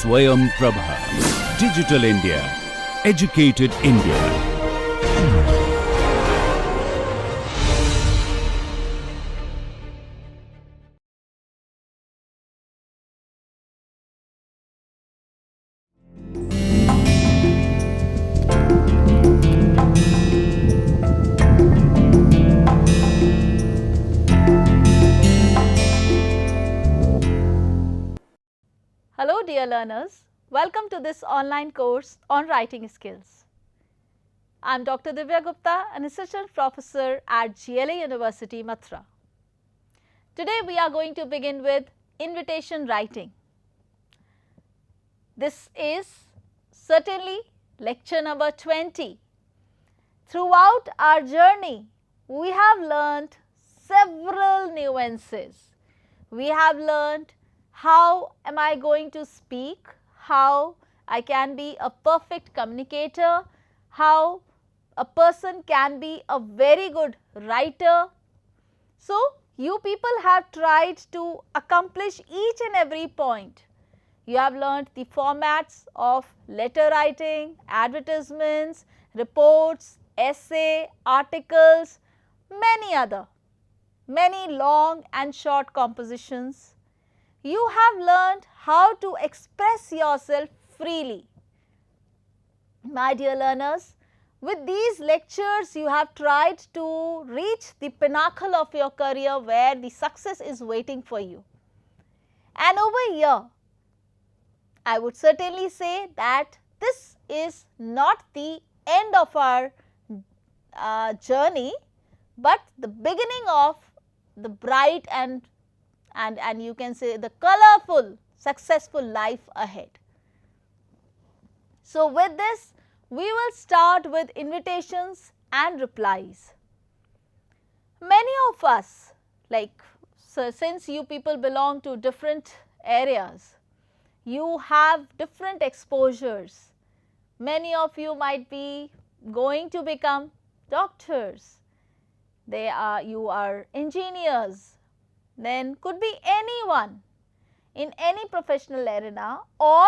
Swayam Prabha. Digital India. Educated India. Hello dear learners, welcome to this online course on writing skills. I am Dr. Divya Gupta, an assistant professor at GLA University, Mathura. Today we are going to begin with invitation writing. This is certainly lecture number 20. Throughout our journey, we have learnt several nuances. We have learnt how am I going to speak, how I can be a perfect communicator, how a person can be a very good writer. So, you people have tried to accomplish each and every point. You have learnt the formats of letter writing, advertisements, reports, essay, articles, many long and short compositions. You have learned how to express yourself freely. My dear learners, with these lectures you have tried to reach the pinnacle of your career where the success is waiting for you. And over here, I would certainly say that this is not the end of our journey, but the beginning of the bright and you can say the colorful, successful life ahead. So, with this, we will start with invitations and replies. Many of us, since you people belong to different areas, you have different exposures. Many of you might be going to become doctors, you are engineers, then could be anyone in any professional arena or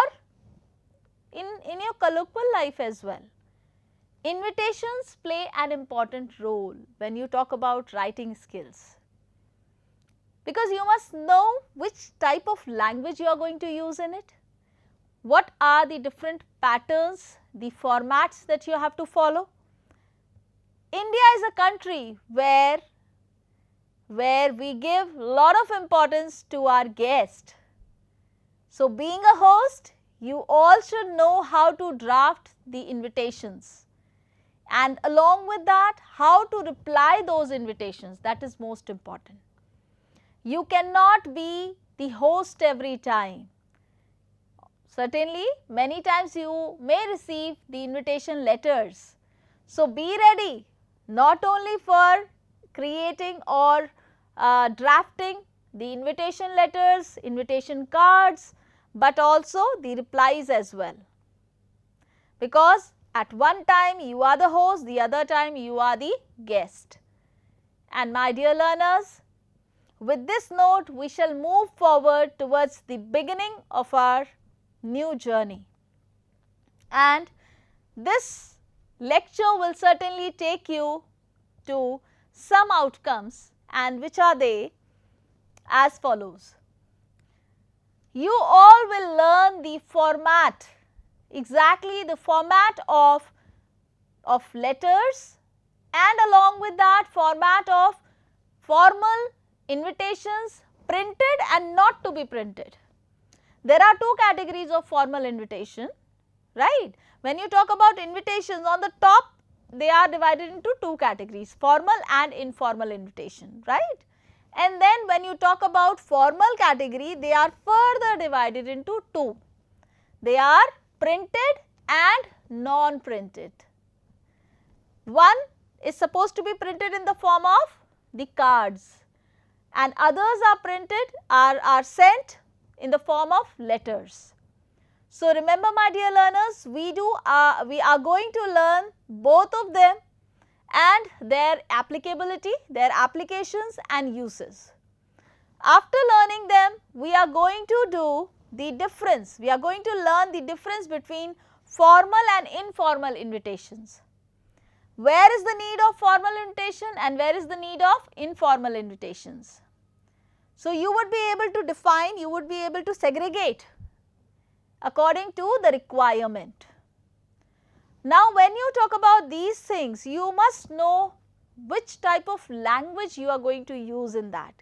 in your colloquial life as well. Invitations play an important role when you talk about writing skills, because you must know which type of language you are going to use in it, what are the different patterns, the formats that you have to follow. India is a country where we give lot of importance to our guest. So, being a host, you all should know how to draft the invitations, and along with that, how to reply those invitations. That is most important. You cannot be the host every time. Certainly, many times you may receive the invitation letters. So, be ready not only for creating or drafting the invitation letters, invitation cards, but also the replies as well. Because at one time you are the host, the other time you are the guest. And my dear learners, with this note we shall move forward towards the beginning of our new journey. And this lecture will certainly take you to some outcomes, and which are they as follows. You all will learn the format, exactly the format of letters, and along with that format of formal invitations, printed and not to be printed. There are two categories of formal invitation, right? When you talk about invitations, on the top they are divided into two categories, formal and informal invitation, right? And then when you talk about formal category, they are further divided into two. They are printed and non-printed. One is supposed to be printed in the form of the cards, and others are printed, are sent in the form of letters. So, remember my dear learners, we are going to learn both of them and their applicability, their applications and uses. After learning them, we are going to do the difference. We are going to learn the difference between formal and informal invitations. Where is the need of formal invitation and where is the need of informal invitations? So, you would be able to define, you would be able to segregate according to the requirement. Now, when you talk about these things, you must know which type of language you are going to use in that.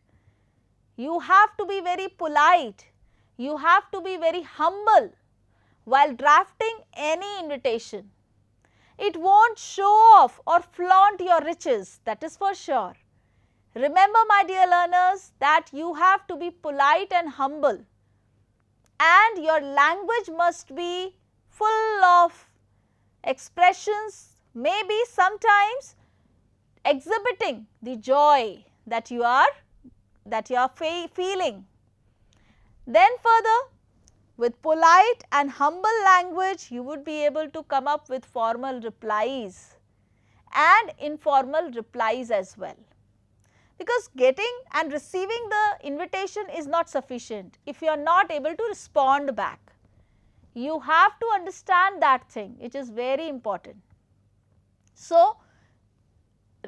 You have to be very polite, you have to be very humble while drafting any invitation. It won't show off or flaunt your riches, that is for sure. Remember, my dear learners, that you have to be polite and humble, and your language must be full of expressions, maybe sometimes exhibiting the joy that you are feeling. Then further, with polite and humble language, you would be able to come up with formal replies and informal replies as well. Because getting and receiving the invitation is not sufficient if you are not able to respond back. You have to understand that thing, it is very important. So,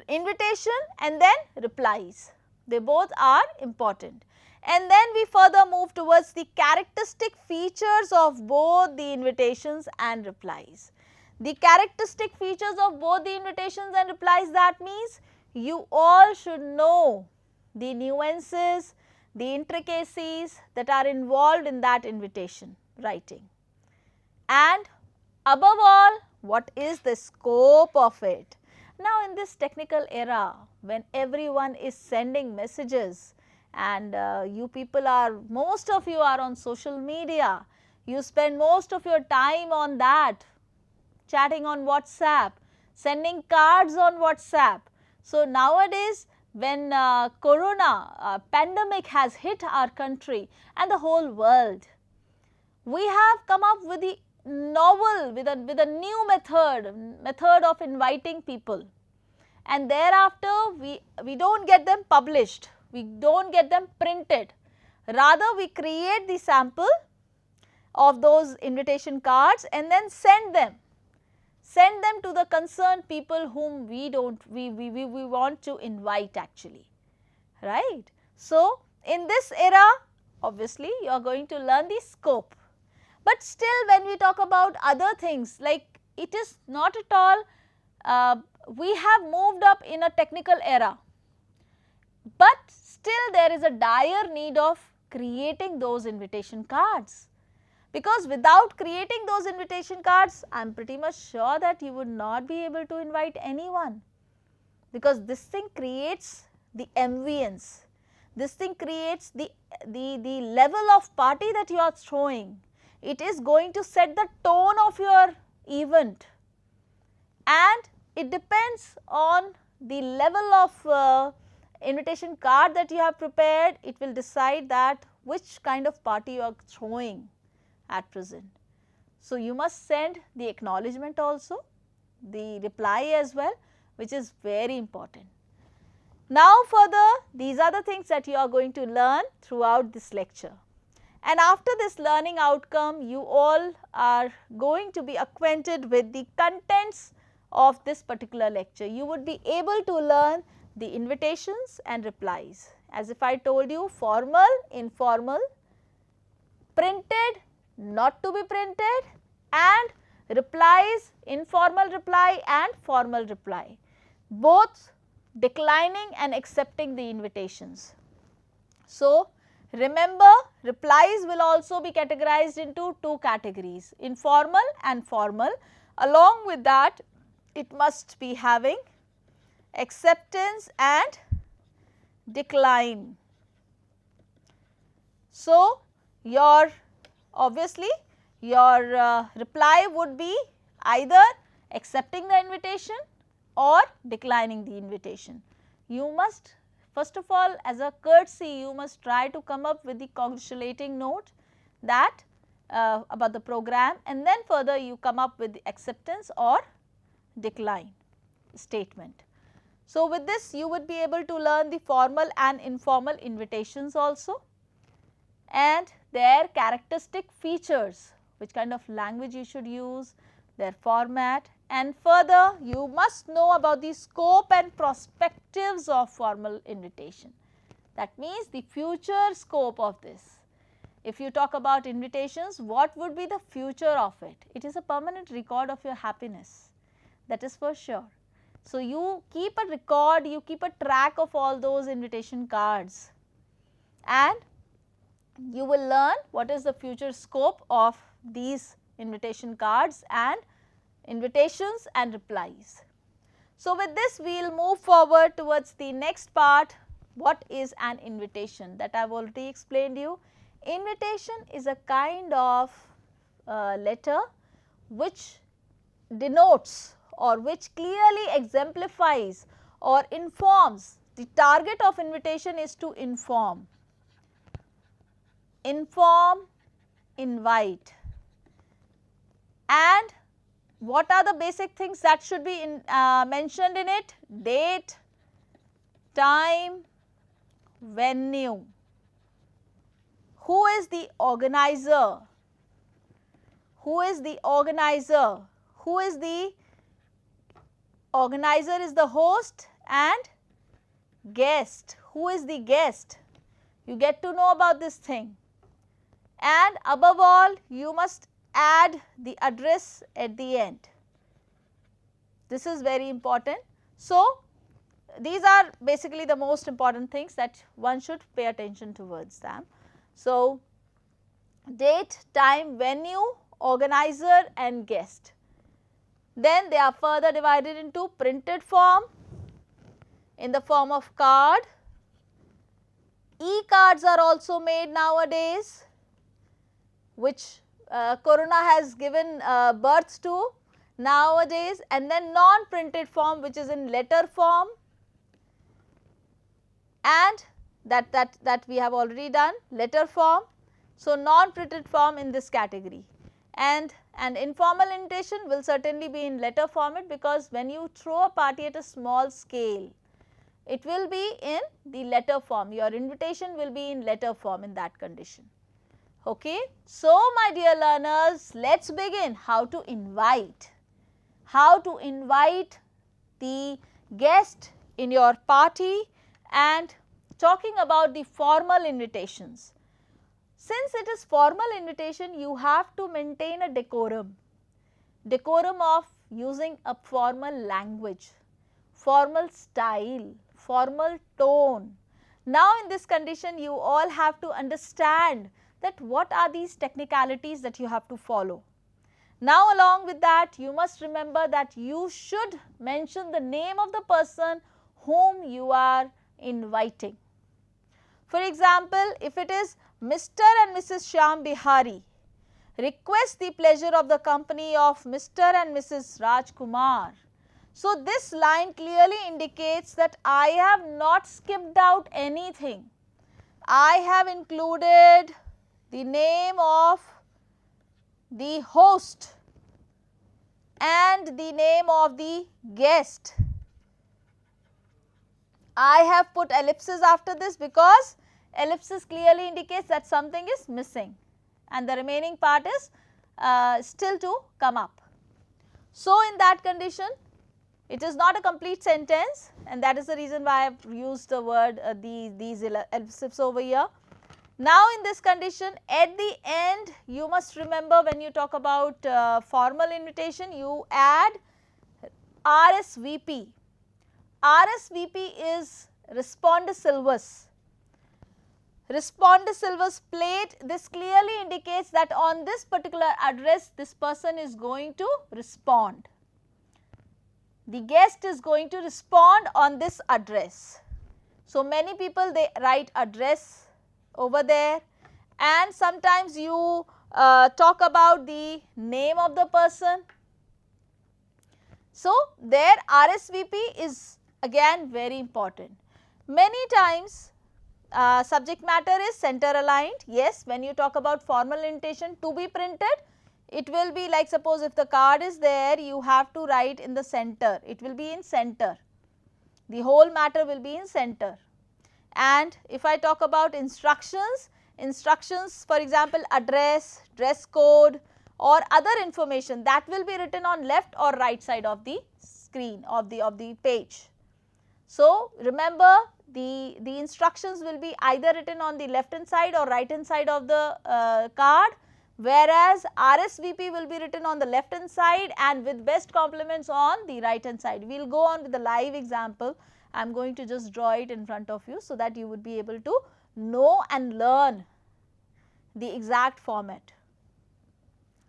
invitation and then replies, they both are important. And then we further move towards the characteristic features of both the invitations and replies. The characteristic features of both the invitations and replies, that means you all should know the nuances, the intricacies that are involved in that invitation writing. And above all, what is the scope of it? Now, in this technical era, when everyone is sending messages and you people are, most of you are on social media, you spend most of your time on that, chatting on WhatsApp, sending cards on WhatsApp. So, nowadays when corona pandemic has hit our country and the whole world, we have come up with the novel, with a new method of inviting people, and thereafter we do not get them published, we do not get them printed, rather we create the sample of those invitation cards and then send them to the concerned people whom we want to invite actually, right. So, in this era, obviously you are going to learn the scope, but still when we talk about other things, like it is not at all, we have moved up in a technical era, but still there is a dire need of creating those invitation cards. Because without creating those invitation cards, I am pretty much sure that you would not be able to invite anyone, because this thing creates the ambience, this thing creates the level of party that you are throwing. It is going to set the tone of your event, and it depends on the level of invitation card that you have prepared. It will decide that which kind of party you are throwing at present. So, you must send the acknowledgement also, the reply as well, which is very important. Now, further, these are the things that you are going to learn throughout this lecture. And after this learning outcome, you all are going to be acquainted with the contents of this particular lecture. You would be able to learn the invitations and replies. As if I told you, formal, informal, printed, not to be printed, and replies, informal reply and formal reply, both declining and accepting the invitations. So, remember, replies will also be categorized into two categories, informal and formal. Along with that, it must be having acceptance and decline. So, obviously your reply would be either accepting the invitation or declining the invitation. You must, first of all, as a courtesy, you must try to come up with the congratulating note that about the program, and then further you come up with the acceptance or decline statement. So, with this you would be able to learn the formal and informal invitations also. and their characteristic features, which kind of language you should use, their format, and further you must know about the scope and perspectives of formal invitation. That means the future scope of this. If you talk about invitations, what would be the future of it? It is a permanent record of your happiness, that is for sure. So, you keep a record, you keep a track of all those invitation cards, and you will learn what is the future scope of these invitation cards and invitations and replies. So, with this we will move forward towards the next part. What is an invitation? That I have already explained you. Invitation is a kind of letter which denotes or which clearly exemplifies or informs. The target of invitation is to inform, invite, and what are the basic things that should be mentioned in it? Date, time, venue. Who is the organizer? Who is the organizer? Who is the organizer? Is the host, and guest. Who is the guest? You get to know about this thing, and above all you must add the address at the end. This is very important. So, these are basically the most important things that one should pay attention towards them. So, date, time, venue, organizer and guest. Then they are further divided into printed form, in the form of card. E-cards are also made nowadays, which Corona has given birth to nowadays, and then non-printed form, which is in letter form, and that we have already done, letter form. So, non-printed form in this category, and an informal invitation will certainly be in letter format, because when you throw a party at a small scale, it will be in the letter form. Your invitation will be in letter form in that condition. Okay. So, my dear learners, let us begin how to invite. How to invite the guest in your party, and talking about the formal invitations. Since it is formal invitation, you have to maintain a decorum of using a formal language, formal style, formal tone. Now, in this condition you all have to understand that what are these technicalities that you have to follow. Now, along with that, you must remember that you should mention the name of the person whom you are inviting. For example, if it is Mr. and Mrs. Shyam Bihari, request the pleasure of the company of Mr. and Mrs. Rajkumar. So, this line clearly indicates that I have not skipped out anything. I have included the name of the host and the name of the guest. I have put ellipses after this because ellipsis clearly indicates that something is missing and the remaining part is still to come up. So, in that condition, it is not a complete sentence, and that is the reason why I have used the word these ellipses over here. Now, in this condition, at the end you must remember, when you talk about formal invitation, you add RSVP. RSVP is Responde Silvus. Responde Silvus plate, this clearly indicates that on this particular address this person is going to respond. The guest is going to respond on this address. So, many people they write address over there, and sometimes you talk about the name of the person. So, their RSVP is again very important. Many times subject matter is center aligned. Yes, when you talk about formal invitation to be printed, it will be like, suppose if the card is there, you have to write in the center, it will be in center, the whole matter will be in center. And if I talk about instructions, instructions, for example, address, dress code or other information, that will be written on left or right side of the screen of the page. So, remember the instructions will be either written on the left hand side or right hand side of the card, whereas RSVP will be written on the left hand side and with best compliments on the right hand side. We will go on with the live example. I am going to just draw it in front of you so that you would be able to know and learn the exact format.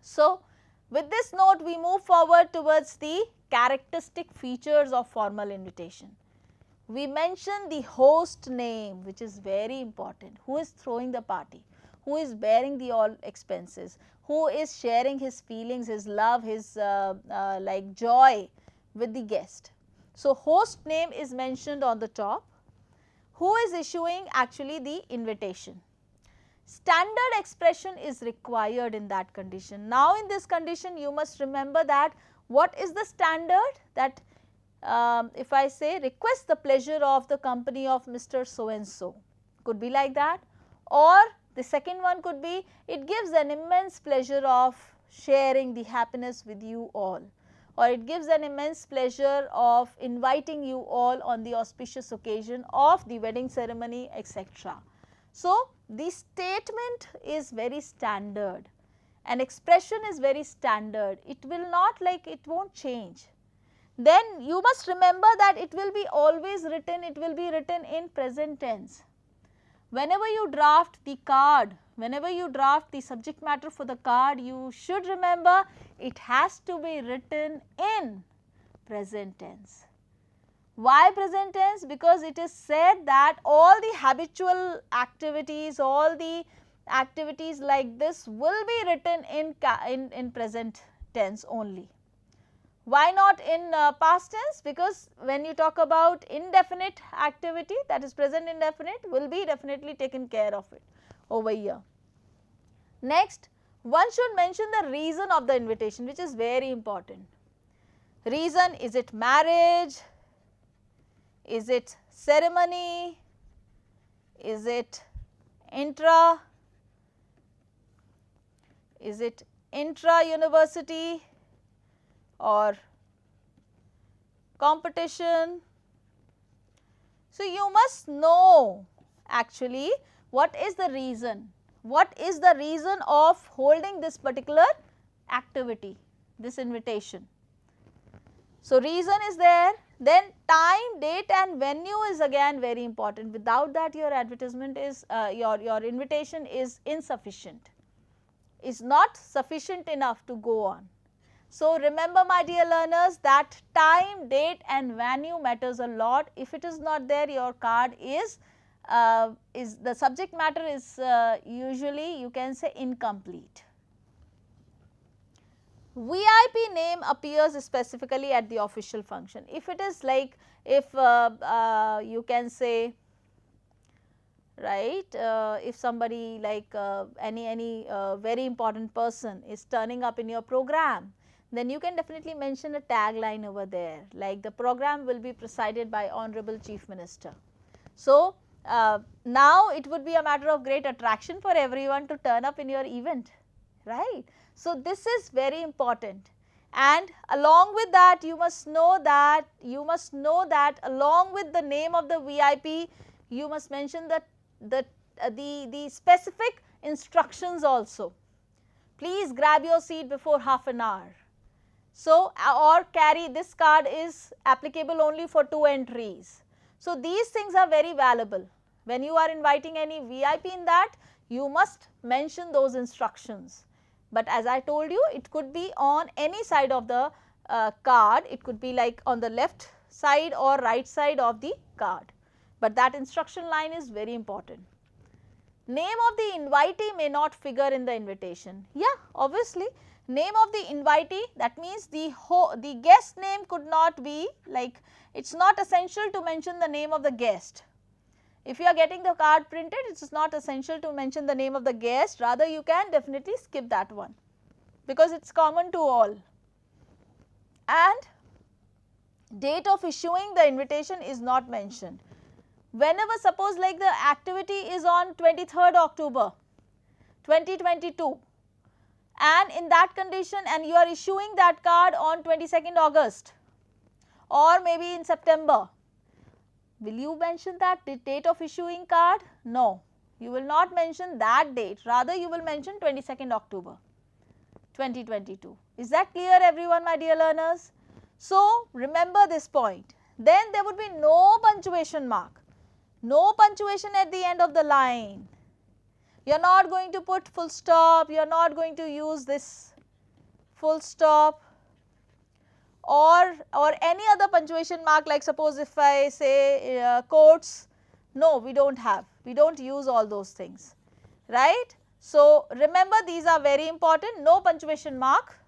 So, with this note we move forward towards the characteristic features of formal invitation. We mentioned the host name, which is very important. Who is throwing the party? Who is bearing the all expenses? Who is sharing his feelings, his love, his like joy with the guest? So, host name is mentioned on the top. Who is issuing actually the invitation? Standard expression is required in that condition. Now, in this condition you must remember that what is the standard, that if I say request the pleasure of the company of Mr. So and so, could be like that, or the second one could be it gives an immense pleasure of sharing the happiness with you all, or it gives an immense pleasure of inviting you all on the auspicious occasion of the wedding ceremony, etc. So, the statement is very standard, an expression is very standard, it will not like, it will not change. Then you must remember that it will be always written, it will be written in present tense. Whenever you draft the card, whenever you draft the subject matter for the card, you should remember it has to be written in present tense. Why present tense? Because it is said that all the habitual activities, all the activities like this will be written in present tense only. Why not in past tense? Because when you talk about indefinite activity, that is present indefinite, will be definitely taken care of it over here. Next, one should mention the reason of the invitation, which is very important. Reason, is it marriage? Is it ceremony? Is it intra? Is it intra-university or competition? So, you must know actually what is the reason, what is the reason of holding this particular activity, this invitation. So, reason is there, then time, date and venue is again very important. Without that your advertisement is, your invitation is insufficient, is not sufficient enough to go on. So, remember my dear learners that time, date and venue matters a lot. If it is not there, your card is the subject matter is usually you can say incomplete. VIP name appears specifically at the official function. If it is like, if you can say, right, if somebody like any very important person is turning up in your program, then you can definitely mention a tagline over there, like the program will be presided by Honorable Chief Minister. So, now it would be a matter of great attraction for everyone to turn up in your event, right. So, this is very important, and along with that you must know that along with the name of the VIP, you must mention the specific instructions also. Please grab your seat before half an hour. So, or carry, this card is applicable only for 2 entries. So, these things are very valuable. When you are inviting any VIP in that, you must mention those instructions. But as I told you, it could be on any side of the card, it could be like on the left side or right side of the card. But that instruction line is very important. Name of the invitee may not figure in the invitation. Yeah, obviously. Name of the invitee, that means the guest name could not be like, it is not essential to mention the name of the guest. If you are getting the card printed, it is not essential to mention the name of the guest, rather you can definitely skip that one because it is common to all. And date of issuing the invitation is not mentioned. Whenever, suppose like the activity is on 23rd October, 2022, and in that condition, and you are issuing that card on 22nd August or maybe in September, will you mention that date of issuing card? No, you will not mention that date, rather you will mention 22nd October 2022. Is that clear everyone, my dear learners? So remember this point. Then there would be no punctuation mark, no punctuation at the end of the line. You are not going to put full stop, you are not going to use this full stop or any other punctuation mark, like suppose if I say quotes. No, we don't have, we don't use all those things, right. So remember, these are very important. No punctuation mark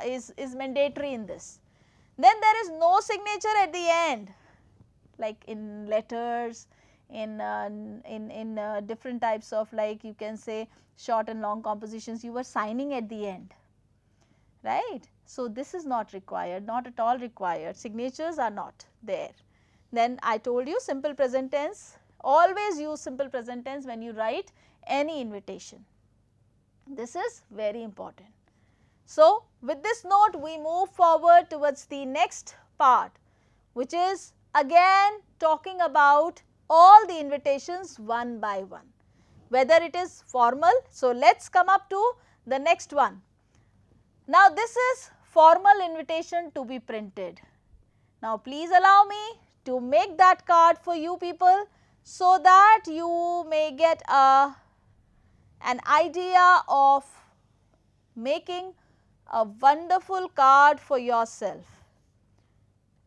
is mandatory in this. Then there is no signature at the end, like in letters, in different types of, like you can say short and long compositions, you were signing at the end, right. So this is not required, not at all required, signatures are not there. Then I told you simple present tense, always use simple present tense when you write any invitation. This is very important. So with this note, we move forward towards the next part, which is again talking about all the invitations one by one, whether it is formal. So let's come up to the next one. Now this is formal invitation to be printed. Now please allow me to make that card for you people, so that you may get an idea of making a wonderful card for yourself.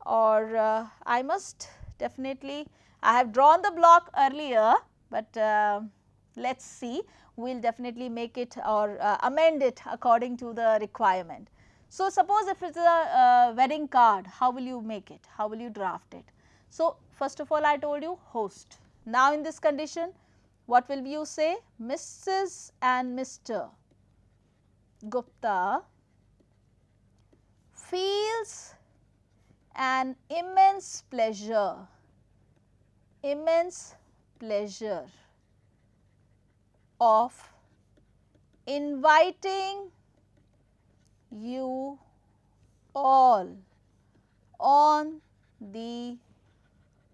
Or I must definitely, I have drawn the block earlier, but let us see, we will definitely make it or amend it according to the requirement. So suppose if it is a wedding card, how will you make it? How will you draft it? So first of all, I told you host. Now in this condition, what will you say? Mrs. and Mr. Gupta feels an immense pleasure of inviting you all on the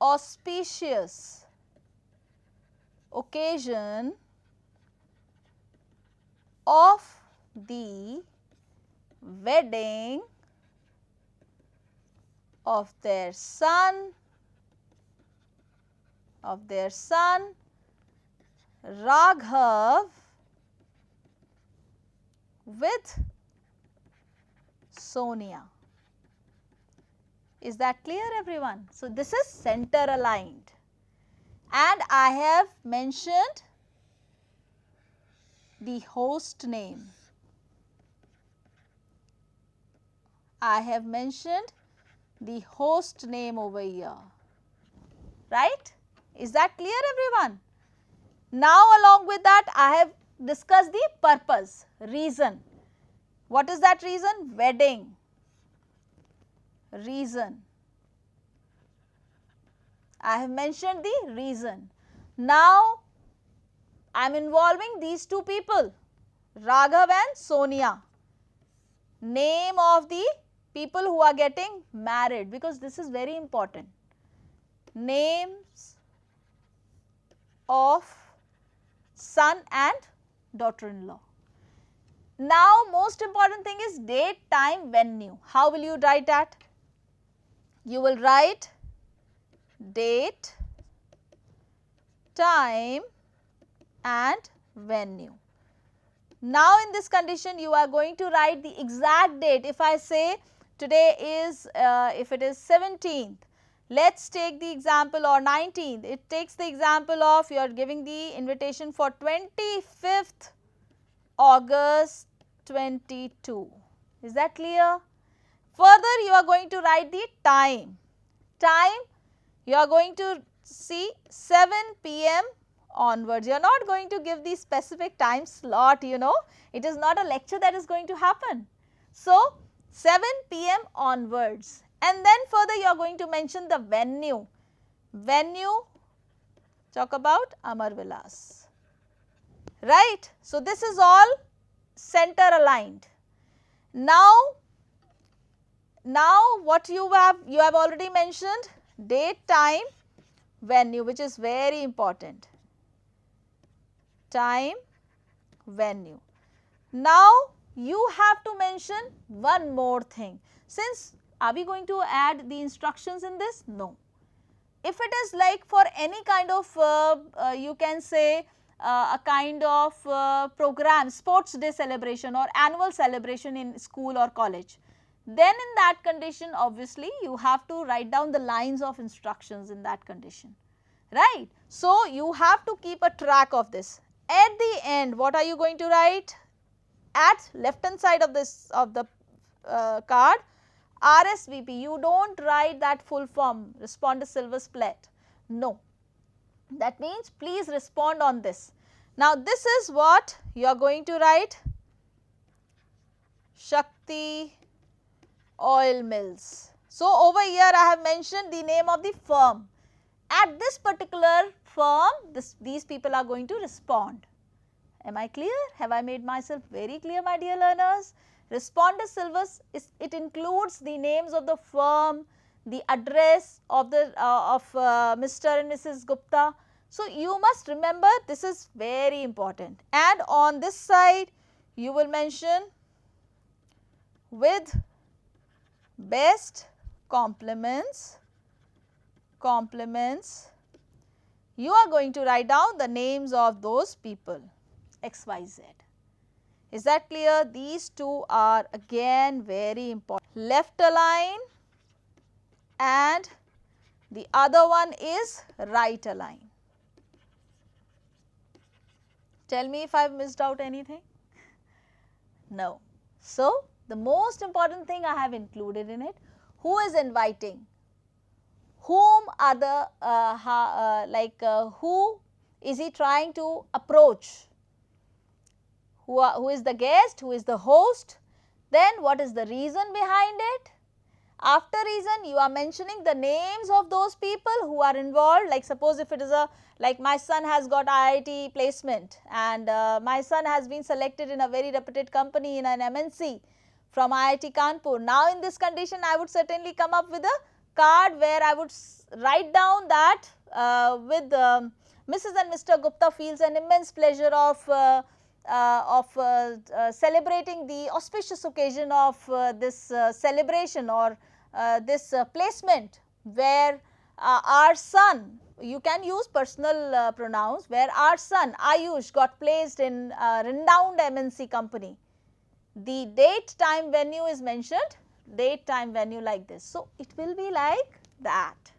auspicious occasion of the wedding of their son Raghav with Sonia. Is that clear everyone? So this is center aligned, and I have mentioned the host name. I have mentioned the host name over here, right? Is that clear everyone? Now along with that, I have discussed the purpose, reason. What is that reason? Wedding. Reason. I have mentioned the reason. Now I am involving these two people, Raghav and Sonia. Name of the people who are getting married, because this is very important. Names of son and daughter-in-law. Now most important thing is date, time, venue. How will you write that? You will write date, time and venue. Now in this condition, you are going to write the exact date. If I say today is, if it is 17th, let's take the example, or 19th, it takes the example of you are giving the invitation for 25th August 22. Is that clear? Further, you are going to write the time. Time, you are going to see 7 p.m. onwards. You are not going to give the specific time slot, you know. It is not a lecture that is going to happen. So 7 p.m. onwards, and then further you are going to mention the venue. Venue, talk about Amar Vilas, right. So, this is all center aligned. Now what you have already mentioned, date, time, venue, which is very important. Time, venue. Now you have to mention one more thing. Since, are we going to add the instructions in this? No. If it is like for any kind of you can say a kind of program, sports day celebration or annual celebration in school or college, then in that condition obviously you have to write down the lines of instructions in that condition, right. So, you have to keep a track of this. At the end, what are you going to write? At left hand side of this of the card, RSVP, you do not write that full form, respond to silver split, no. That means please respond on this. Now, this is what you are going to write, Shakti Oil Mills. So, over here I have mentioned the name of the firm. At this particular firm, these people are going to respond. Am I clear? Have I made myself very clear, my dear learners? Responder syllabus, it includes the names of the firm, the address of the Mr. and Mrs. Gupta. So, you must remember this is very important, and on this side you will mention with best compliments, you are going to write down the names of those people XYZ. Is that clear? These two are again very important. Left align and the other one is right align. Tell me if I have missed out anything. No. So, the most important thing I have included in it, who is inviting, whom are the who is he trying to approach, who is the guest, who is the host, then what is the reason behind it. After reason, you are mentioning the names of those people who are involved, like suppose if it is a, like my son has got IIT placement and my son has been selected in a very reputed company in an MNC from IIT Kanpur. Now, in this condition, I would certainly come up with a card where I would write down that with Mrs. and Mr. Gupta feels an immense pleasure of celebrating the auspicious occasion of this celebration or this placement, where our son, you can use personal pronouns, where our son Ayush got placed in a renowned MNC company. The date, time, venue is mentioned, date, time, venue like this. So, it will be like that.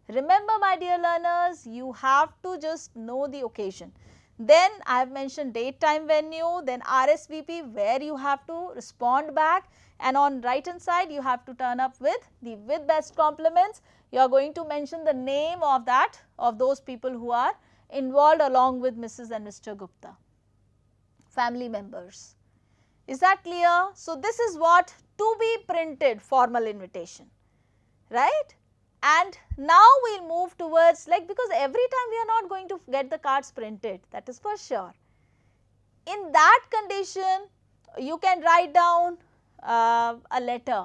Remember, my dear learners, you have to just know the occasion. Then I have mentioned date, time, venue, then RSVP where you have to respond back, and on right hand side you have to turn up with the with best compliments. You are going to mention the name of that, of those people who are involved along with Mrs. and Mr. Gupta, family members. Is that clear? So, this is what to be printed formal invitation, right? And now we will move towards, like, because every time we are not going to get the cards printed, that is for sure. In that condition, you can write down a letter.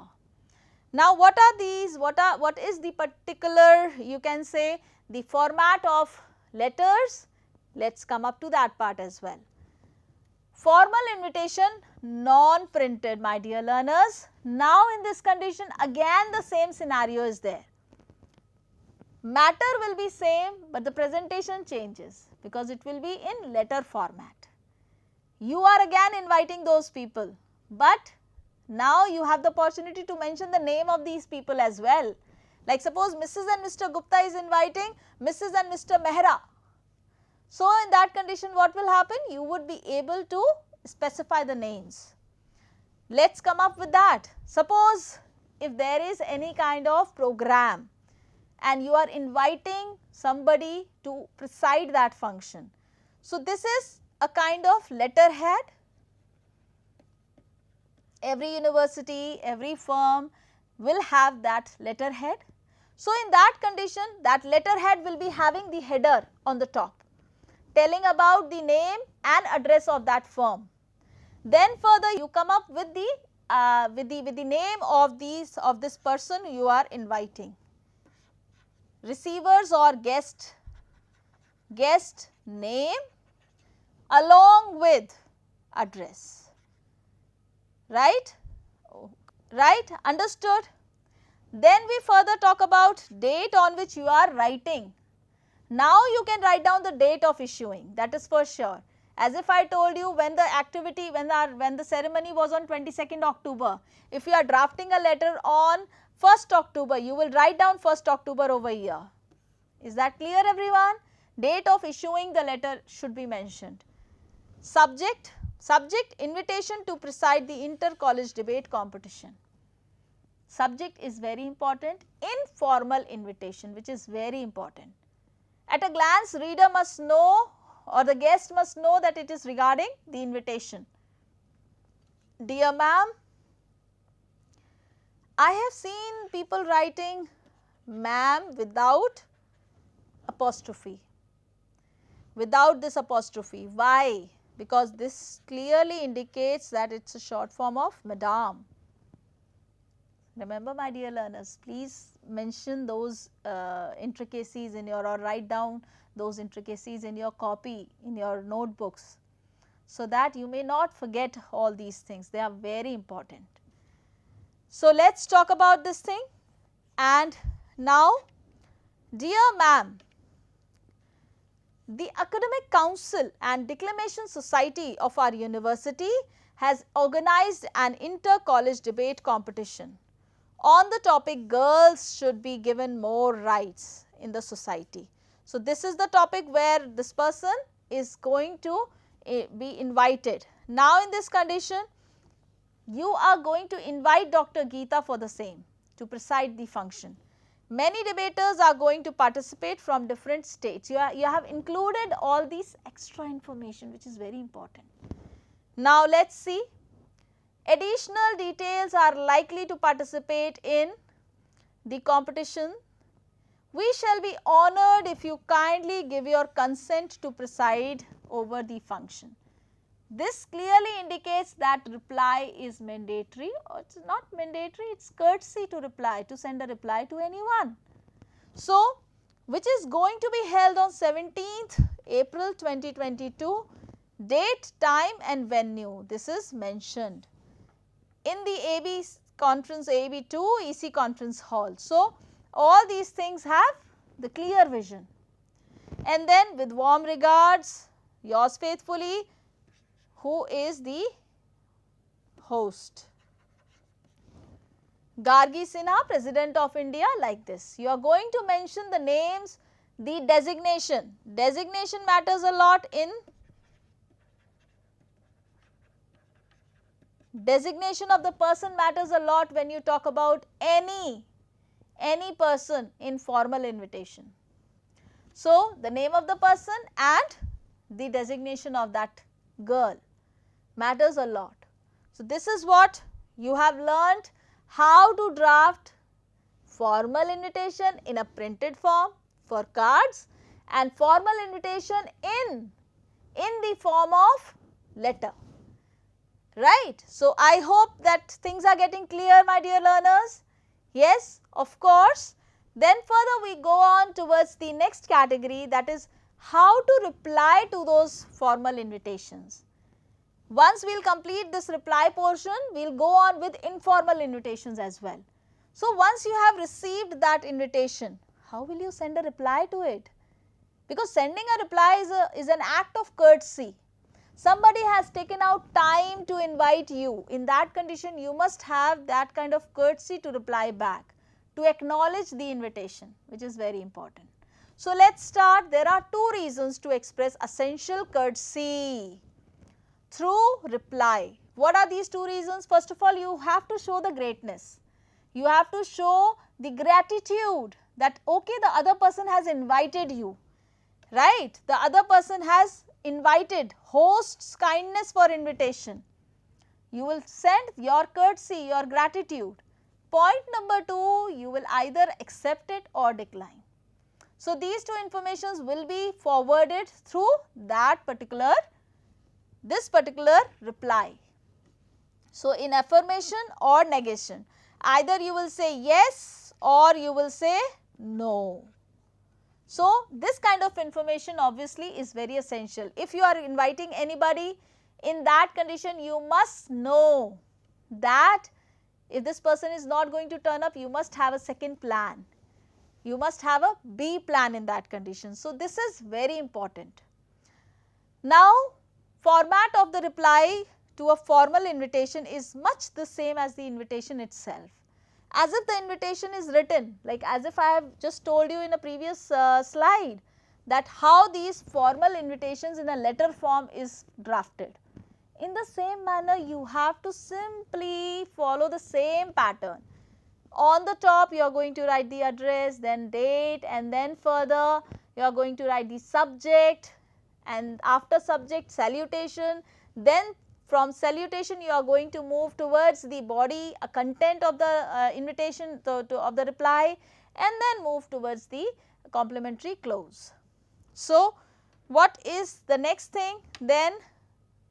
Now, what are these? What is the particular, you can say, the format of letters? Let us come up to that part as well. Formal invitation, non-printed, my dear learners. Now, in this condition, again the same scenario is there. Matter will be same, but the presentation changes because it will be in letter format. You are again inviting those people, but now you have the opportunity to mention the name of these people as well. Like suppose Mrs. and Mr. Gupta is inviting Mrs. and Mr. Mehra. So, in that condition what will happen? You would be able to specify the names. Let us come up with that. Suppose if there is any kind of program and you are inviting somebody to preside that function. So, this is a kind of letterhead. Every university, every firm will have that letterhead. So, in that condition, that letterhead will be having the header on the top. telling about the name and address of that firm. Then further you come up with the name of this person you are inviting. Receivers or guest name along with address. Right? Right? Understood? Then we further talk about date on which you are writing. Now you can write down the date of issuing, that is for sure. As if I told you when the activity, when the ceremony was on 22nd October, if you are drafting a letter on 1st October, you will write down 1st October over here. Is that clear, everyone? Date of issuing the letter should be mentioned. Subject, invitation to preside the inter-college debate competition. Subject is very important. Informal invitation, which is very important. At a glance, reader must know, or the guest must know, that it is regarding the invitation. Dear ma'am, I have seen people writing ma'am without apostrophe, without this apostrophe. Why? Because this clearly indicates that it is a short form of madam. Remember, my dear learners, please mention those intricacies in your, or write down those intricacies in your copy, in your notebooks, so that you may not forget all these things. They are very important. So let us talk about this thing. And now, dear ma'am, the Academic Council and Declamation Society of our university has organized an inter-college debate competition on the topic girls should be given more rights in the society. So, this is the topic where this person is going to be invited. Now, in this condition, you are going to invite Dr. Geeta for the same, to preside the function. Many debaters are going to participate from different states. You have included all these extra information, which is very important. Now, let us see. Additional details are likely to participate in the competition. We shall be honored if you kindly give your consent to preside over the function. This clearly indicates that reply is mandatory, or it is not mandatory, it is courtesy to reply, to send a reply to anyone. So, which is going to be held on 17th April 2022, date, time and venue, this is mentioned in the AB conference, AB2 EC conference hall. So, all these things have the clear vision. And then with warm regards, yours faithfully, who is the host. Gargi Sinha, President of India, like this. You are going to mention the names, the designation. Designation matters a lot in designation of the person matters a lot when you talk about any person in formal invitation. So, the name of the person and the designation of that girl matters a lot. So, this is what you have learnt, how to draft formal invitation in a printed form for cards and formal invitation in the form of letter. Right. So, I hope that things are getting clear, my dear learners. Yes, of course. Then further we go on towards the next category, that is how to reply to those formal invitations. Once we will complete this reply portion, we will go on with informal invitations as well. So, once you have received that invitation, how will you send a reply to it? Because sending a reply is an act of courtesy. Somebody has taken out time to invite you. In that condition, you must have that kind of courtesy to reply back, to acknowledge the invitation, which is very important. So, let us start. There are two reasons to express essential courtesy through reply. What are these two reasons? First of all, you have to show the greatness. You have to show the gratitude that okay, the other person has invited you, right? The other person has invited, hosts kindness for invitation. You will send your courtesy, your gratitude. Point number 2, you will either accept it or decline. So, these two informations will be forwarded through this particular reply. So, in affirmation or negation, either you will say yes or you will say no. So, this kind of information obviously is very essential. If you are inviting anybody, in that condition you must know that if this person is not going to turn up, you must have a second plan. You must have a B plan in that condition. So, this is very important. Now, format of the reply to a formal invitation is much the same as the invitation itself. As if the invitation is written, like as if I have just told you in a previous slide that how these formal invitations in a letter form is drafted. In the same manner, you have to simply follow the same pattern. On the top you are going to write the address, then date, and then further you are going to write the subject, and after subject salutation, then from salutation you are going to move towards the body, a content of the invitation of the reply, and then move towards the complimentary close. So, what is the next thing? Then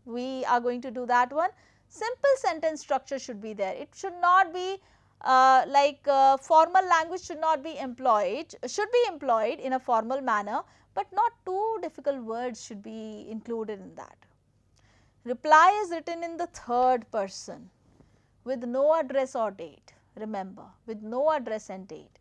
we are going to do that one. Simple sentence structure should be there. It should not be formal language should not be employed, should be employed in a formal manner, but not too difficult words should be included in that. Reply is written in the third person with no address or date. Remember, with no address and date.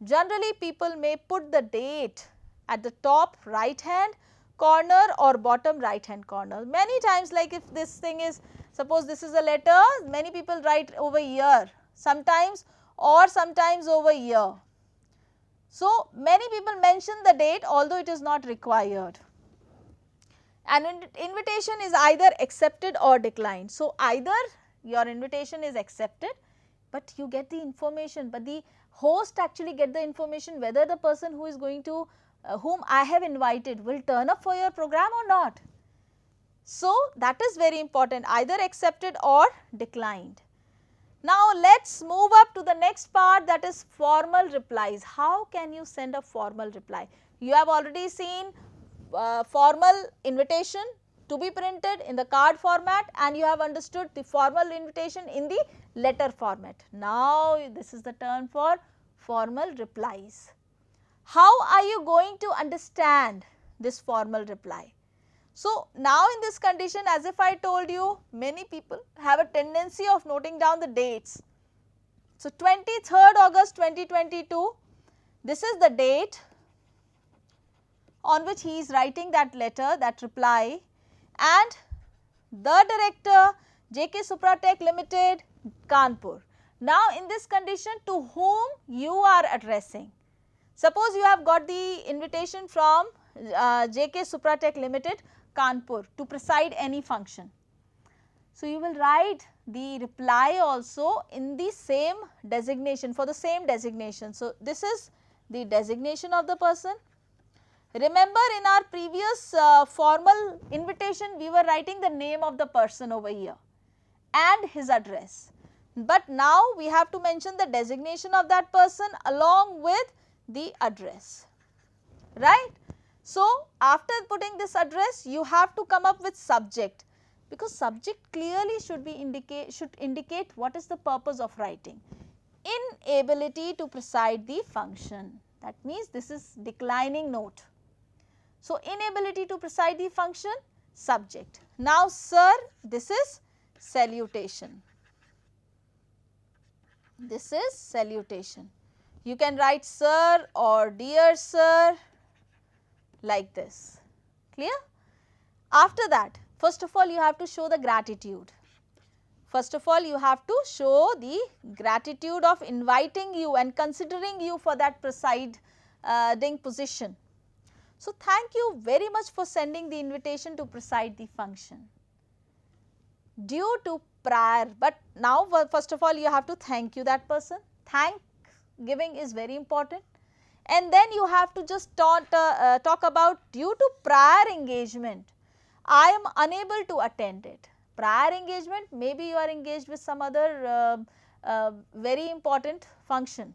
Generally, people may put the date at the top right hand corner or bottom right hand corner. Many times, like if this thing is, suppose this is a letter, many people write over year, sometimes over year. So, many people mention the date although it is not required. An invitation is either accepted or declined. So, either your invitation is accepted, but you get the information, but the host actually get the information whether the person who is going to whom I have invited will turn up for your program or not. So, that is very important, either accepted or declined. Now, let us move up to the next part, that is formal replies. How can you send a formal reply? You have already seen formal invitation to be printed in the card format, and you have understood the formal invitation in the letter format. Now, this is the turn for formal replies. How are you going to understand this formal reply? So, now in this condition, as if I told you, many people have a tendency of noting down the dates. So, 23rd August 2022, this is the date on which he is writing that letter, that reply, and the director JK Supratech Limited, Kanpur. Now, in this condition, to whom you are addressing? Suppose you have got the invitation from JK Supratech Limited, Kanpur, to preside any function. So, you will write the reply also in the same designation, for the same designation. So, this is the designation of the person. Remember, in our previous formal invitation, we were writing the name of the person over here and his address. But now, we have to mention the designation of that person along with the address, right. So, after putting this address, you have to come up with subject, because subject clearly should indicate what is the purpose of writing. Inability to preside the function, that means this is declining note. So, inability to preside the function, subject. Now, sir, this is salutation. This is salutation. You can write sir or dear sir, like this, clear? After that, first of all you have to show the gratitude. First of all you have to show the gratitude of inviting you and considering you for that presiding position. So, thank you very much for sending the invitation to preside the function. Due to prior, but now first of all you have to thank you that person. Thank giving is very important. And then you have to just talk about due to prior engagement, I am unable to attend it. Prior engagement, maybe you are engaged with some other very important function.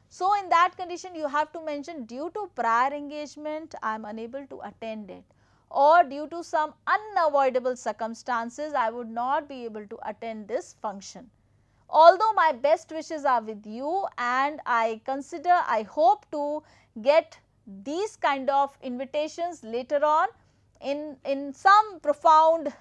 So, in that condition you have to mention due to prior engagement I am unable to attend it, or due to some unavoidable circumstances I would not be able to attend this function. Although my best wishes are with you and I consider, I hope to get these kind of invitations later on in some profound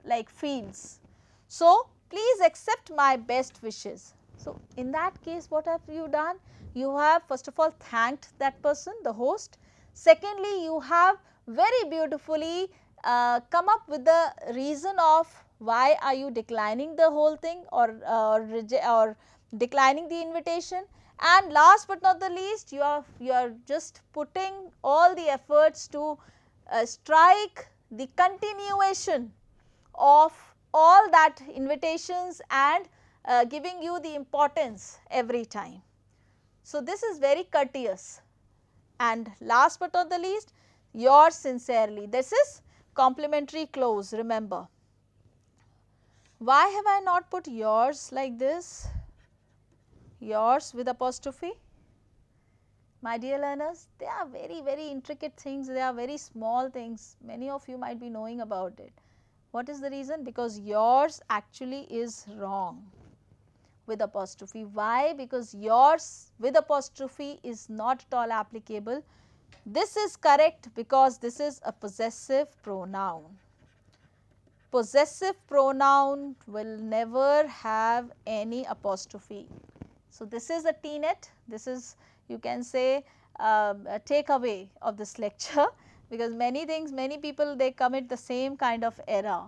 like fields. So, please accept my best wishes. So, in that case what have you done? You have first of all thanked that person, the host. Secondly, you have very beautifully come up with the reason of why are you declining the whole thing or declining the invitation. And last but not the least, you are just putting all the efforts to strike the continuation of all that invitations and giving you the importance every time. So, this is very courteous. And last but not the least, yours sincerely. This is complimentary clause, remember. Why have I not put yours like this? Yours with apostrophe? My dear learners, they are very intricate things, they are very small things, many of you might be knowing about it. What is the reason? Because yours actually is wrong with apostrophe. Why? Because yours with apostrophe is not at all applicable. This is correct because this is a possessive pronoun. Possessive pronoun will never have any apostrophe. So, this is a T-net, this is, you can say, a takeaway of this lecture, because many things, many people, they commit the same kind of error.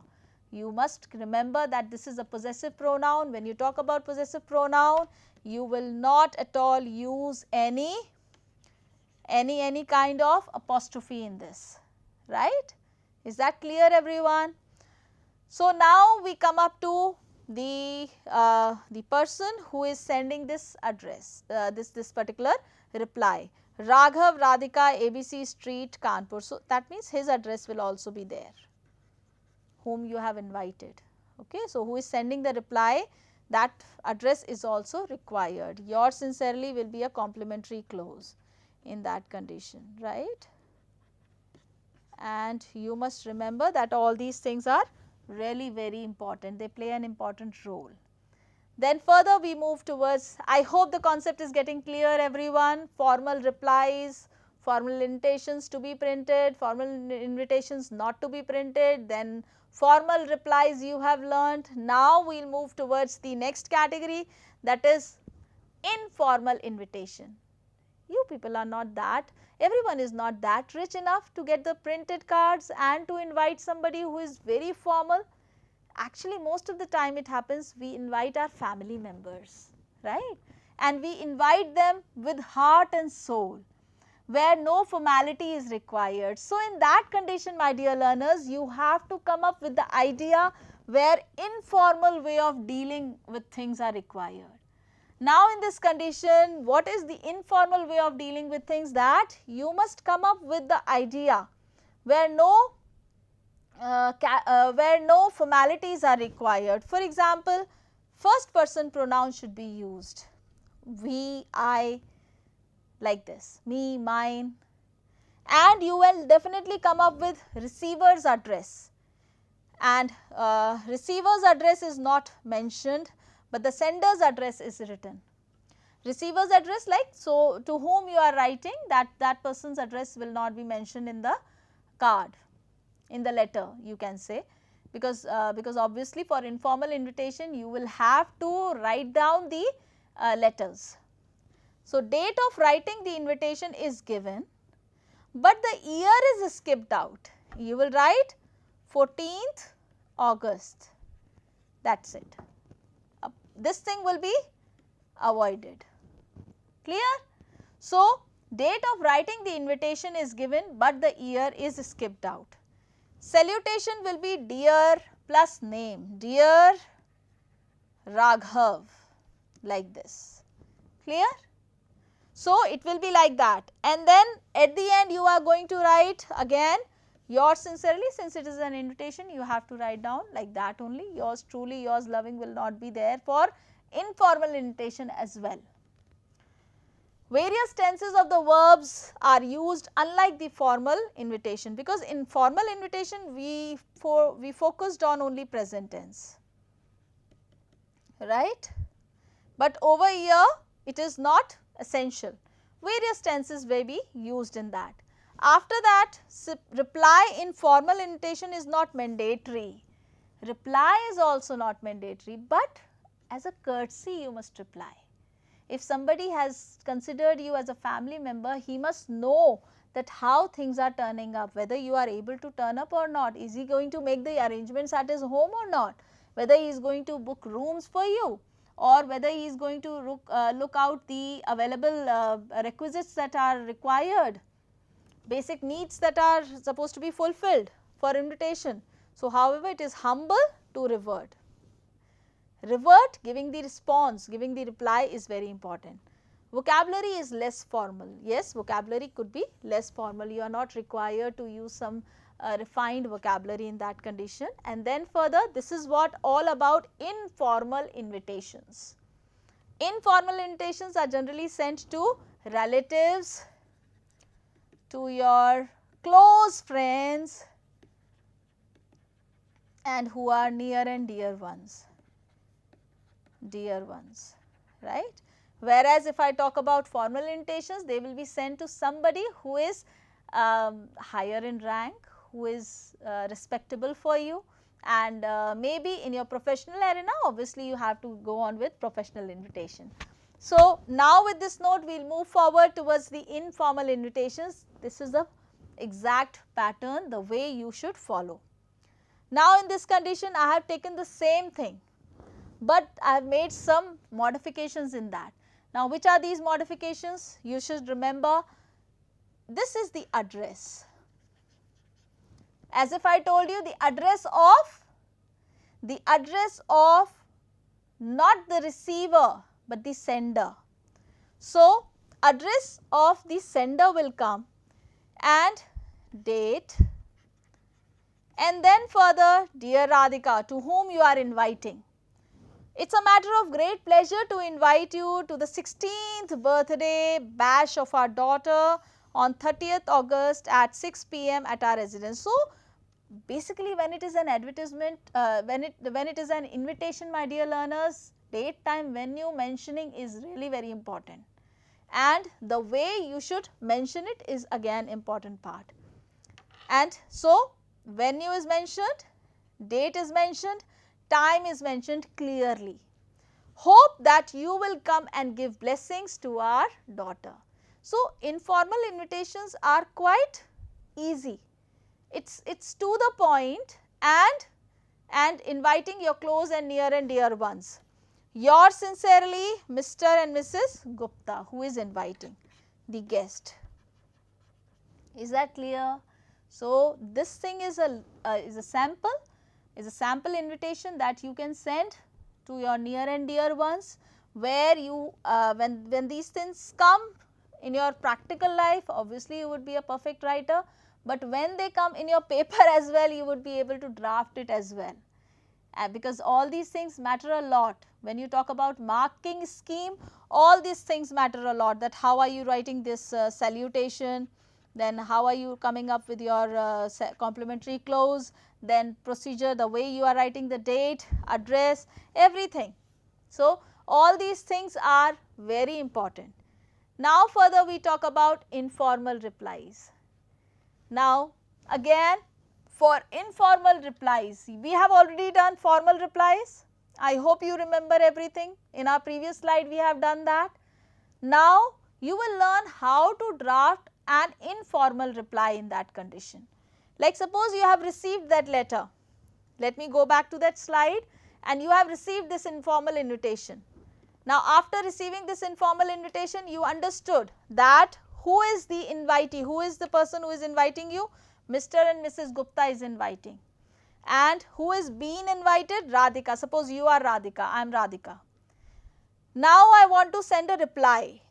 You must remember that this is a possessive pronoun. When you talk about possessive pronoun, you will not at all use any kind of apostrophe in this, right? Is that clear, everyone? So, now we come up to the person who is sending this address, this particular reply, Raghav Radhika ABC Street Kanpur. So, that means his address will also be there, whom you have invited. Okay. So, who is sending the reply, that address is also required. Yours sincerely will be a complimentary clause in that condition, right? And you must remember that all these things are really very important, they play an important role. Then further we move towards, I hope the concept is getting clear, everyone. Formal replies, formal invitations to be printed, formal invitations not to be printed, then formal replies you have learnt. Now we will move towards the next category, that is informal invitation. You people are not that, everyone is not that rich enough to get the printed cards and to invite somebody who is very formal. Actually, most of the time it happens, we invite our family members, right? And we invite them with heart and soul, where no formality is required. So, in that condition, my dear learners, you have to come up with the idea where informal way of dealing with things are required. Now, in this condition, what is the informal way of dealing with things? That you must come up with the idea where no formalities are required. For example, first person pronoun should be used, we, I, like this, me, mine, and you will definitely come up with receiver's address, and receiver's address is not mentioned, but the sender's address is written. Receiver's address, like, so to whom you are writing, that person's address will not be mentioned in the card, in the letter, you can say, because obviously for informal invitation you will have to write down the letters. So, date of writing the invitation is given, but the year is skipped out. You will write 14th August, that is it. This thing will be avoided, clear? So, date of writing the invitation is given, but the year is skipped out. Salutation will be dear plus name, dear Raghav, like this, clear? So, it will be like that, and then at the end you are going to write again yours sincerely. Since it is an invitation, you have to write down like that only, yours truly, yours loving will not be there for informal invitation as well. Various tenses of the verbs are used unlike the formal invitation, because in formal invitation we focused on only present tense, right. But over here it is not essential, various tenses may be used in that. After that, reply in formal invitation is not mandatory, reply is also not mandatory, but as a courtesy you must reply. If somebody has considered you as a family member, he must know that how things are turning up, whether you are able to turn up or not. Is he going to make the arrangements at his home or not? Whether he is going to book rooms for you, or whether he is going to look out the available requisites that are required, basic needs that are supposed to be fulfilled for invitation. So, however, it is humble to revert. Revert, giving the response, giving the reply is very important. Vocabulary is less formal. Yes, vocabulary could be less formal. You are not required to use some refined vocabulary in that condition. And then further, this is what all about informal invitations. Informal invitations are generally sent to relatives, to your close friends, and who are near and dear ones, right. Whereas, if I talk about formal invitations, they will be sent to somebody who is higher in rank, who is respectable for you, and maybe in your professional arena, obviously you have to go on with professional invitation. So, now with this note we will move forward towards the informal invitations. This is the exact pattern, the way you should follow. Now, in this condition I have taken the same thing, but I have made some modifications in that. Now, which are these modifications? You should remember, this is the address. As if I told you, the address of not the receiver but the sender. So, address of the sender will come, and date, and then further, dear Radhika, to whom you are inviting. It is a matter of great pleasure to invite you to the 16th birthday bash of our daughter on 30th August at 6 p.m. at our residence. So, basically when it is an advertisement, when it is an invitation, my dear learners, date, time, venue mentioning is really very important, and the way you should mention it is again important part. And so, venue is mentioned, date is mentioned, time is mentioned clearly. Hope that you will come and give blessings to our daughter. So, informal invitations are quite easy. It's to the point, and inviting your close and near and dear ones. Yours sincerely, Mr. and Mrs. Gupta, who is inviting the guest. Is that clear? So, this thing is a sample. Is a sample invitation that you can send to your near and dear ones, where you when these things come in your practical life, obviously you would be a perfect writer, but when they come in your paper as well, you would be able to draft it as well, because all these things matter a lot. When you talk about marking scheme, all these things matter a lot, that how are you writing this salutation, then how are you coming up with your complimentary close, then procedure, the way you are writing the date, address, everything. So, all these things are very important. Now, further we talk about informal replies. Now, again, for informal replies, we have already done formal replies. I hope you remember everything. In our previous slide we have done that. Now, you will learn how to draft an informal reply in that condition. Like suppose you have received that letter. Let me go back to that slide, and you have received this informal invitation. Now, after receiving this informal invitation, you understood that who is the invitee, who is the person who is inviting you? Mr. and Mrs. Gupta is inviting. And who is being invited? Radhika. Suppose you are Radhika, I am Radhika. Now, I want to send a reply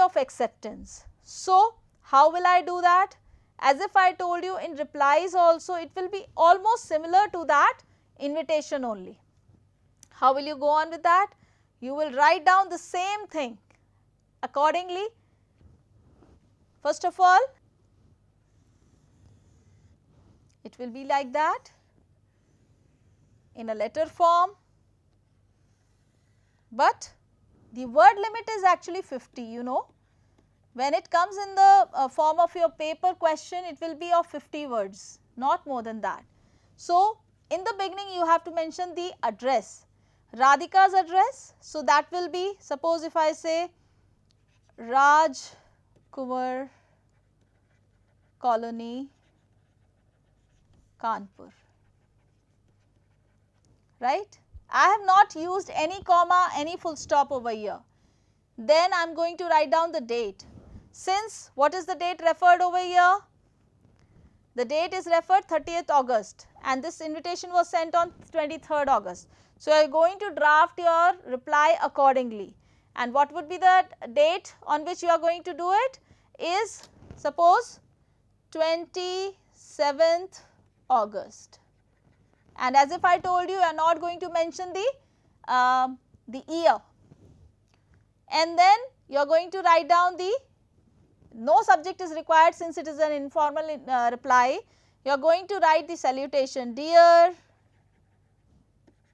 of acceptance. So, how will I do that? As if I told you, in replies also it will be almost similar to that invitation only. How will you go on with that? You will write down the same thing accordingly. First of all, it will be like that in a letter form, but the word limit is actually 50, you know. When it comes in the form of your paper question, it will be of 50 words, not more than that. So, in the beginning you have to mention the address, Radhika's address. So, that will be, suppose if I say Raj Kumar Colony, Kanpur, right. I have not used any comma, any full stop over here. Then I am going to write down the date. Since what is the date referred over here? The date is referred 30th August and this invitation was sent on 23rd August. So, you are going to draft your reply accordingly, and what would be the date on which you are going to do it is, suppose 27th August, and as if I told you, you are not going to mention the year, and then you are going to write down the, no subject is required since it is an informal reply. You are going to write the salutation, dear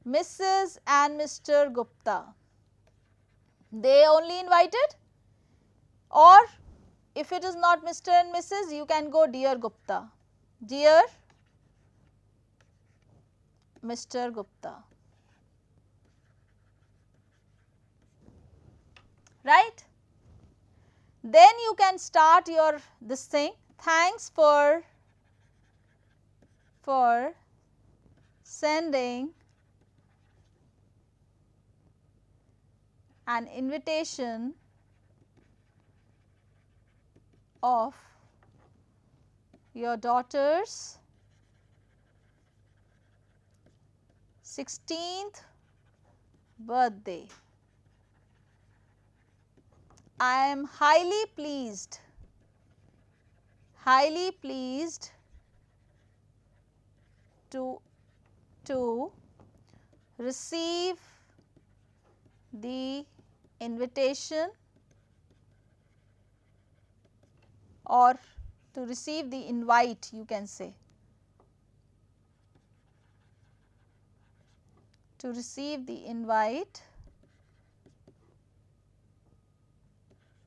Mrs. and Mr. Gupta. They only invited, or if it is not Mr. and Mrs., you can go dear Gupta, dear Mr. Gupta, right. Then you can start your this thing, thanks for sending an invitation of your daughter's 16th birthday. I am highly pleased to receive the invitation or to receive the invite, you can say, to receive the invite.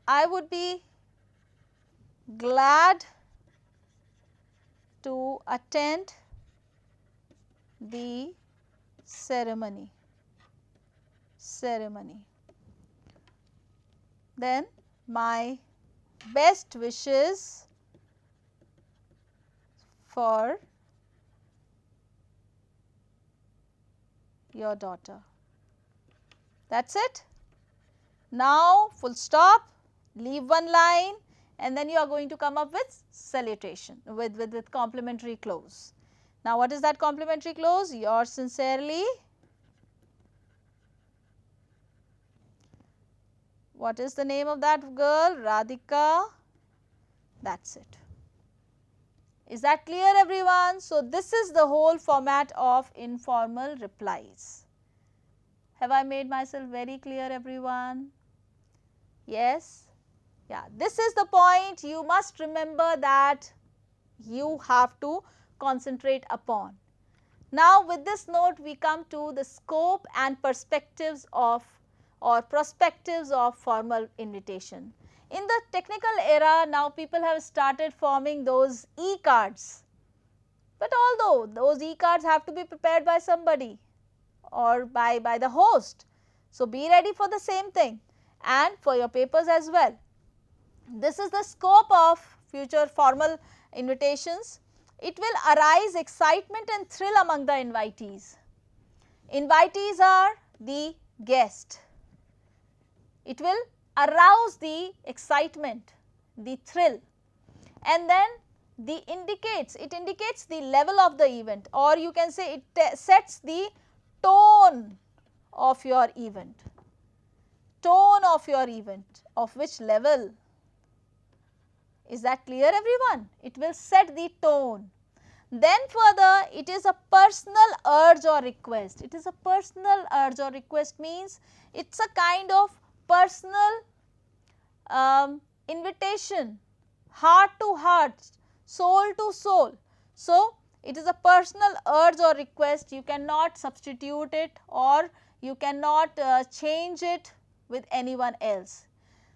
I would be glad to attend the ceremony. Then my best wishes for your daughter. That's it. Now full stop, leave one line, and then you are going to come up with salutation with complimentary close. Now what is that complimentary close? Yours sincerely. What is the name of that girl? Radhika. That's it. Is that clear, everyone? So this is the whole format of informal replies. Have I made myself very clear, everyone? Yes? Yeah, this is the point you must remember that you have to concentrate upon. Now with this note we come to the scope and perspectives of formal invitation. In the technical era, now people have started forming those e-cards, but although those e-cards have to be prepared by somebody or by the host. So be ready for the same thing and for your papers as well. This is the scope of future formal invitations. It will arise excitement and thrill among the invitees. Invitees are the guest. It will arouse the excitement, the thrill, and then it indicates the level of the event, or you can say it sets the tone of your event. Of which level? Is that clear, everyone? It will set the tone. Then further, it is a personal urge or request. It is a personal urge or request means it is a kind of personal invitation, heart to heart, soul to soul. So, it is a personal urge or request, you cannot substitute it or you cannot change it with anyone else.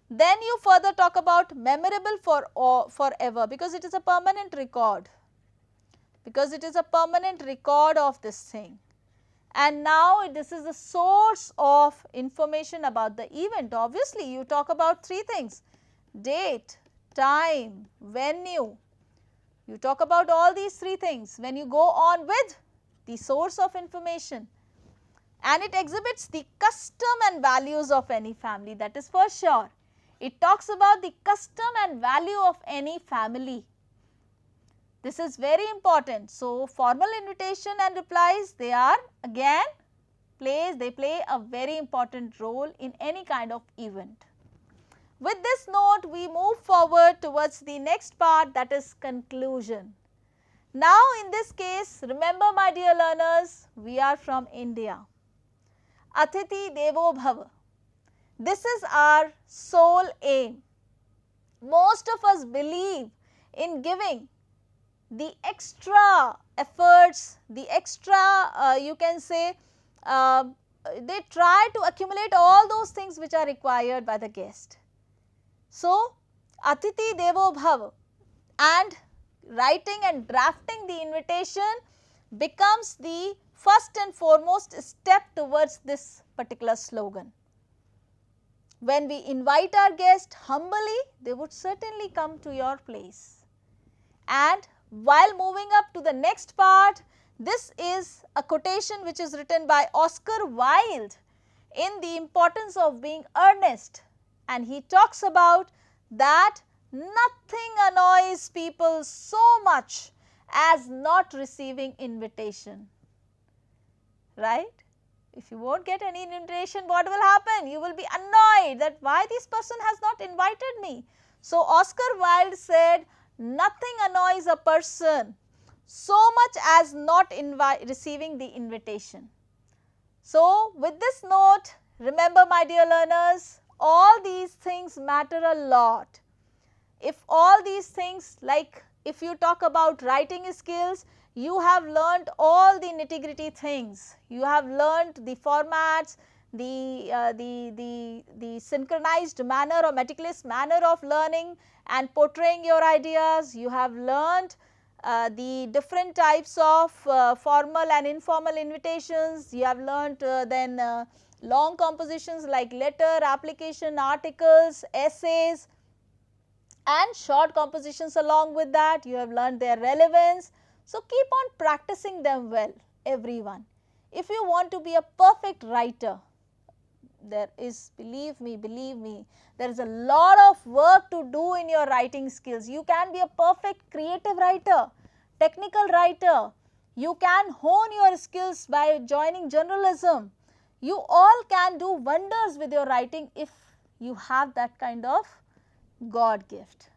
Then you further talk about memorable for forever, because it is a permanent record, because it is a permanent record of this thing. And now this is the source of information about the event. Obviously, you talk about three things: date, time, venue. You talk about all these three things when you go on with the source of information, and it exhibits the custom and values of any family, that is for sure. It talks about the custom and value of any family. This is very important. So, formal invitation and replies, they are again they play a very important role in any kind of event. With this note, we move forward towards the next part, that is conclusion. Now, in this case, remember my dear learners, we are from India. Atithi Devo Bhava. This is our sole aim. Most of us believe in giving the extra efforts, the extra you can say, they try to accumulate all those things which are required by the guest. So, Atithi Devo Bhava, and writing and drafting the invitation becomes the first and foremost step towards this particular slogan. When we invite our guest humbly, they would certainly come to your place. And while moving up to the next part, this is a quotation which is written by Oscar Wilde in The Importance of Being Earnest, and he talks about that nothing annoys people so much as not receiving invitation, right? If you won't get any invitation, what will happen? You will be annoyed that why this person has not invited me. So, Oscar Wilde said, nothing annoys a person so much as not receiving the invitation. So, with this note, remember my dear learners, all these things matter a lot. If all these things, like if you talk about writing skills, you have learned all the nitty-gritty things. You have learned the formats, the synchronized manner or meticulous manner of learning and portraying your ideas. You have learned the different types of formal and informal invitations. You have learned then long compositions like letter, application, articles, essays, and short compositions along with that. You have learned their relevance. So, keep on practicing them well, everyone. If you want to be a perfect writer, there is, believe me, there is a lot of work to do in your writing skills. You can be a perfect creative writer, technical writer. You can hone your skills by joining journalism. You all can do wonders with your writing if you have that kind of God gift.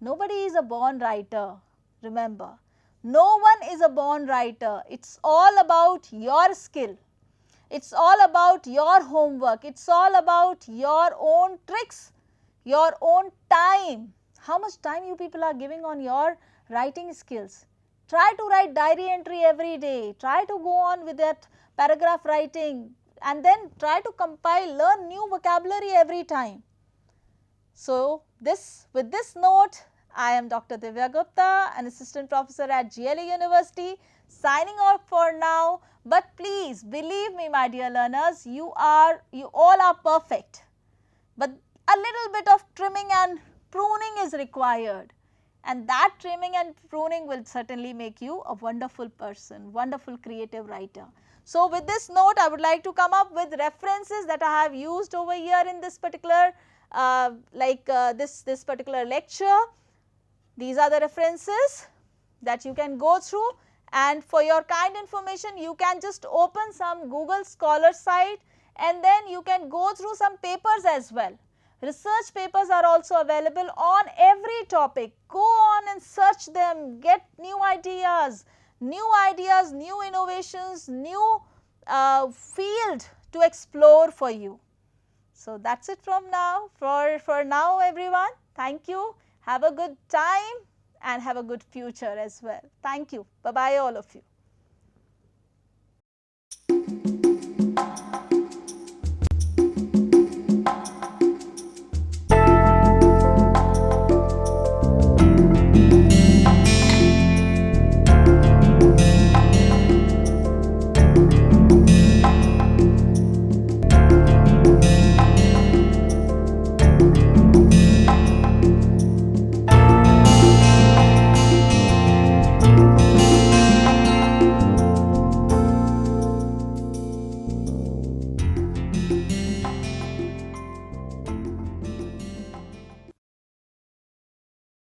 Nobody is a born writer, remember. No one is a born writer. It's all about your skill. It's all about your homework. It's all about your own tricks, your own time. How much time you people are giving on your writing skills? Try to write diary entry every day. Try to go on with that paragraph writing and then try to compile, learn new vocabulary every time. So, with this note, I am Dr. Divya Gupta, an assistant professor at GLE University, signing off for now. But please believe me, my dear learners, you all are perfect. But a little bit of trimming and pruning is required. And that trimming and pruning will certainly make you a wonderful person, wonderful creative writer. So, with this note, I would like to come up with references that I have used over here in this particular this particular lecture. These are the references that you can go through, and for your kind information, you can just open some Google Scholar site and then you can go through some papers as well. Research papers are also available on every topic. Go on and search them, get new ideas, new innovations, new field to explore for you. So that's it from now. For now, everyone, thank you. Have a good time and have a good future as well. Thank you. Bye-bye, all of you.